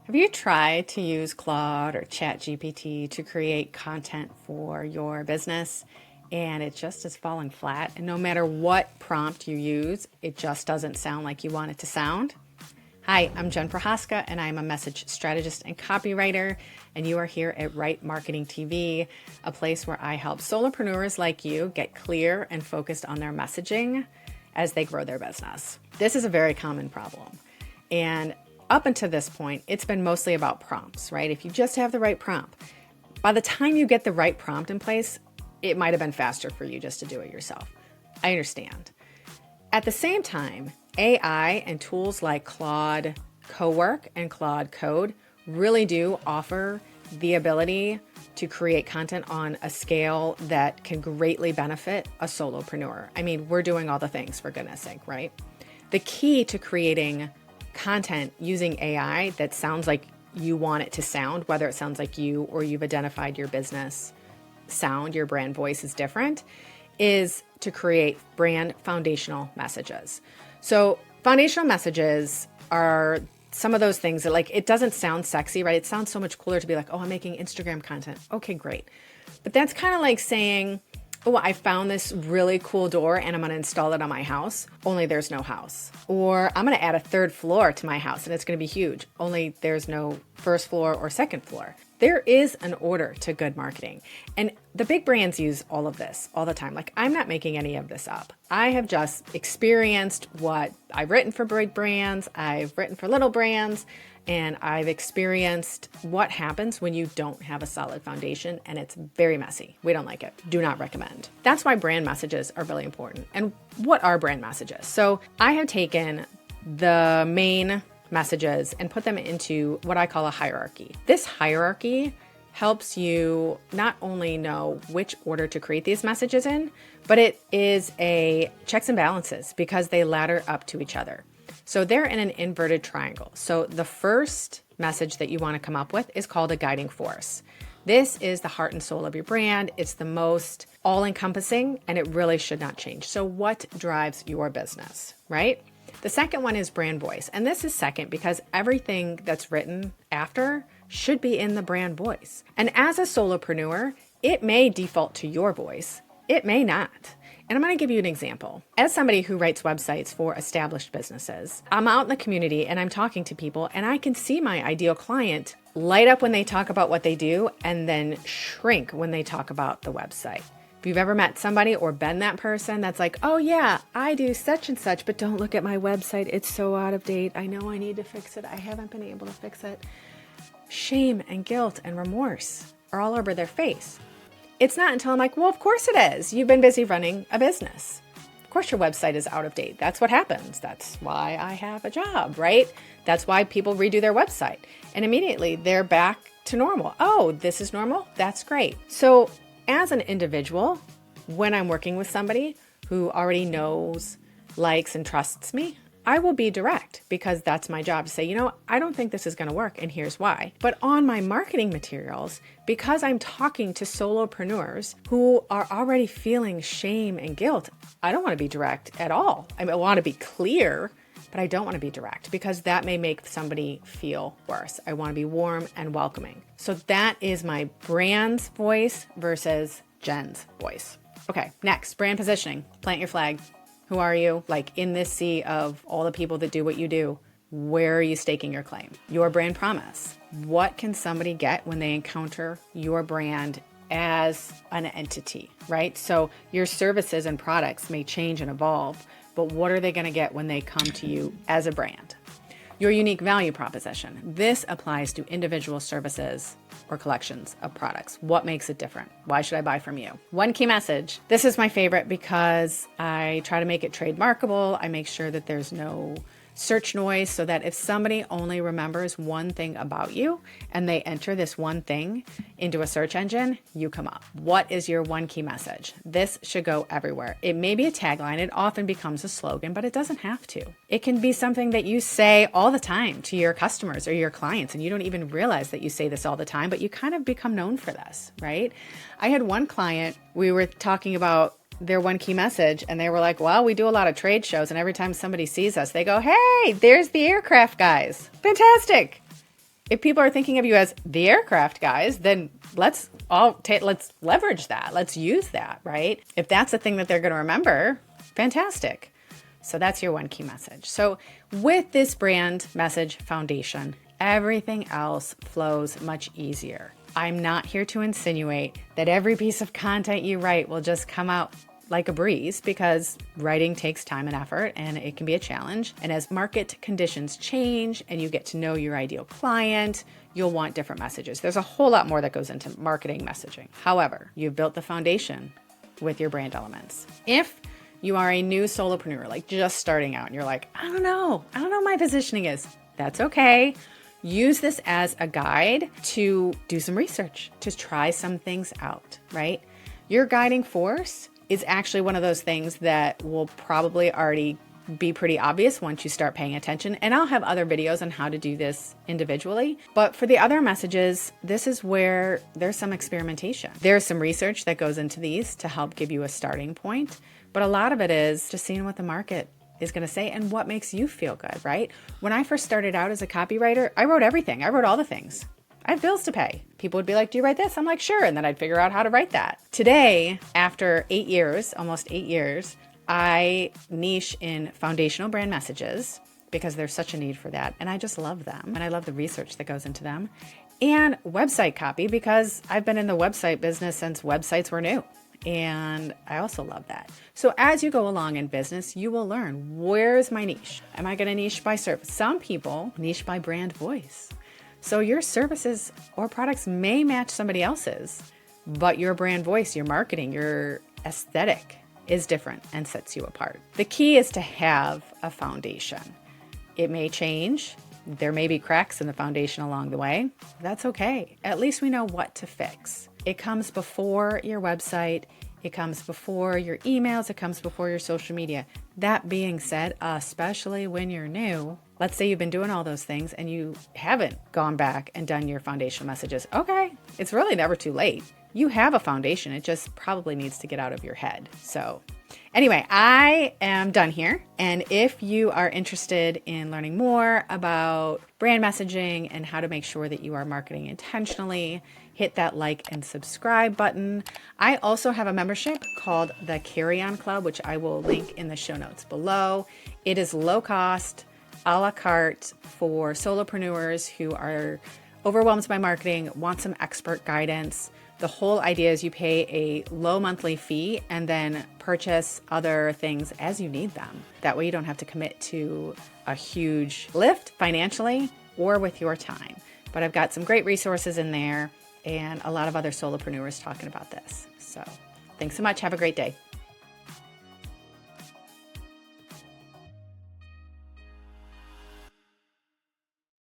Have you tried to use Claude or ChatGPT to create content for your business and it just is falling flat? And no matter what prompt you use, it just doesn't sound like you want it to sound? Hi, I'm Jen Prohaska, and I'm a message strategist and copywriter, and you are here at Right Marketing TV, a place where I help solopreneurs like you get clear and focused on their messaging as they grow their business. This is a very common problem, and up until this point, it's been mostly about prompts, right? If you just have the right prompt, by the time you get the right prompt in place, it might have been faster for you just to do it yourself. I understand. At the same time, AI and tools like Claude Cowork and Claude Code really do offer the ability to create content on a scale that can greatly benefit a solopreneur. I mean, we're doing all the things, for goodness sake, right? The key to creating content using AI that sounds like you want it to sound, whether it sounds like you or you've identified your business sound, your brand voice is different, is to create brand foundational messages. So foundational messages are some of those things that, like, it doesn't sound sexy, right? It sounds so much cooler to be like, oh, I'm making Instagram content. Okay, great. But that's kind of like saying, oh, I found this really cool door and I'm going to install it on my house, only there's no house. Or I'm going to add a third floor to my house and it's going to be huge, only there's no first floor or second floor. There is an order to good marketing. And the big brands use all of this all the time. Like, I'm not making any of this up. I have just experienced what I've written for big brands, I've written for little brands, and I've experienced what happens when you don't have a solid foundation, and it's very messy. We don't like it. Do not recommend. That's why brand messages are really important. And what are brand messages? So I have taken the main messages and put them into what I call a hierarchy. This hierarchy helps you not only know which order to create these messages in, but it is a checks and balances because they ladder up to each other. So they're in an inverted triangle. So the first message that you want to come up with is called a guiding force. This is the heart and soul of your brand. It's the most all-encompassing, and it really should not change. So what drives your business, right? The second one is brand voice. And this is second because everything that's written after should be in the brand voice. And as a solopreneur, it may default to your voice. It may not. And I'm going to give you an example. As somebody who writes websites for established businesses, I'm out in the community and I'm talking to people, and I can see my ideal client light up when they talk about what they do and then shrink when they talk about the website. If you've ever met somebody or been that person that's like, oh yeah, I do such and such, but don't look at my website. It's so out of date. I know I need to fix it. I haven't been able to fix it. Shame and guilt and remorse are all over their face. It's not until I'm like, well, of course it is. You've been busy running a business. Of course your website is out of date. That's what happens. That's why I have a job, right? That's why people redo their website. And immediately they're back to normal. Oh, this is normal? That's great. So as an individual, when I'm working with somebody who already knows, likes, and trusts me, I will be direct because that's my job to say, you know, I don't think this is going to work and here's why. But on my marketing materials, because I'm talking to solopreneurs who are already feeling shame and guilt, I don't want to be direct at all. I want to be clear, but I don't want to be direct because that may make somebody feel worse. I want to be warm and welcoming. So that is my brand's voice versus Jen's voice. Okay, next, brand positioning. Plant your flag. Who are you? Like, in this sea of all the people that do what you do, where are you staking your claim? Your brand promise. What can somebody get when they encounter your brand as an entity, right? So your services and products may change and evolve, but what are they going to get when they come to you as a brand? Your unique value proposition. This applies to individual services or collections of products. What makes it different? Why should I buy from you? One key message. This is my favorite because I try to make it trademarkable. I make sure that there's no search noise so that if somebody only remembers one thing about you and they enter this one thing into a search engine, you come up. What is your one key message? This should go everywhere. It may be a tagline. It often becomes a slogan, but it doesn't have to. It can be something that you say all the time to your customers or your clients, and you don't even realize that you say this all the time, but you kind of become known for this, right? I had one client, we were talking about their one key message, and they were like, well, we do a lot of trade shows, and every time somebody sees us, they go, hey, there's the aircraft guys. Fantastic. If people are thinking of you as the aircraft guys, then let's leverage that. Let's use that, right? If that's the thing that they're going to remember, fantastic. So that's your one key message. So with this brand message foundation, everything else flows much easier. I'm not here to insinuate that every piece of content you write will just come out like a breeze, because writing takes time and effort and it can be a challenge. And as market conditions change and you get to know your ideal client, you'll want different messages. There's a whole lot more that goes into marketing messaging. However, you've built the foundation with your brand elements. If you are a new solopreneur, like just starting out, and you're like, I don't know what my positioning is, that's okay. Use this as a guide to do some research, to try some things out, right? Your guiding force is actually one of those things that will probably already be pretty obvious once you start paying attention. And I'll have other videos on how to do this individually. But for the other messages, this is where there's some experimentation. There's some research that goes into these to help give you a starting point. But a lot of it is just seeing what the market is going to say and what makes you feel good, right? When I first started out as a copywriter, I wrote everything. I wrote all the things. I have bills to pay. People would be like, do you write this? I'm like, sure. And then I'd figure out how to write that. Today, after 8 years, almost 8 years, I niche in foundational brand messages because there's such a need for that. And I just love them. And I love the research that goes into them. And website copy, because I've been in the website business since websites were new. And I also love that. So as you go along in business, you will learn, where's my niche? Am I going to niche by service? Some people niche by brand voice. So your services or products may match somebody else's, but your brand voice, your marketing, your aesthetic is different and sets you apart. The key is to have a foundation. It may change. There may be cracks in the foundation along the way. That's okay. At least we know what to fix. It comes before your website. It comes before your emails. It comes before your social media. That being said, especially when you're new, let's say you've been doing all those things and you haven't gone back and done your foundational messages. Okay, it's really never too late. You have a foundation. It just probably needs to get out of your head. So anyway, I am done here. And if you are interested in learning more about brand messaging and how to make sure that you are marketing intentionally, hit that like and subscribe button. I also have a membership called the Carry On Club, which I will link in the show notes below. It is low cost, a la carte for solopreneurs who are overwhelmed by marketing, want some expert guidance. The whole idea is you pay a low monthly fee and then purchase other things as you need them. That way you don't have to commit to a huge lift financially or with your time. But I've got some great resources in there and a lot of other solopreneurs talking about this. So thanks so much. Have a great day.